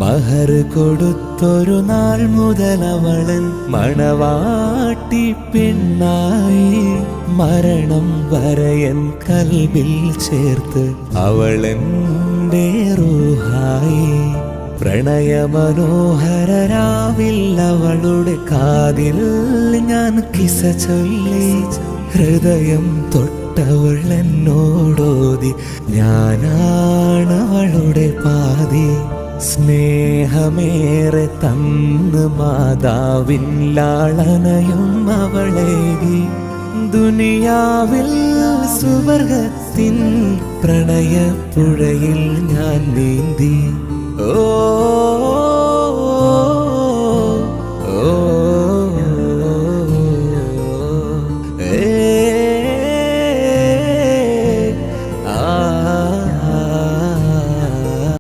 മഹർ കൊടുത്തൊരു നാൾ മുതൽ അവളൻ മണവാട്ടി പെണ്ണായി. മരണം വരയൻ കൽബിൽ ചേർത്ത് അവളെന്റെ റൂഹായി. പ്രണയമനോഹരരാവിൽ അവളുടെ കാതിൽ ഞാൻ കിസ ചൊല്ലി. ഹൃദയം തൊട്ടവൾ എന്നോടോതി, ഞാനാണവളുടെ പാതി. സ്നേഹമേറെ തന്ന് മാതാവിൻ ലാളനയും അവളേകി. ദുനിയാവിൽ സുവർഗത്തിൻ പ്രണയപ്പുഴയിൽ ഞാൻ നീന്തി. ഓ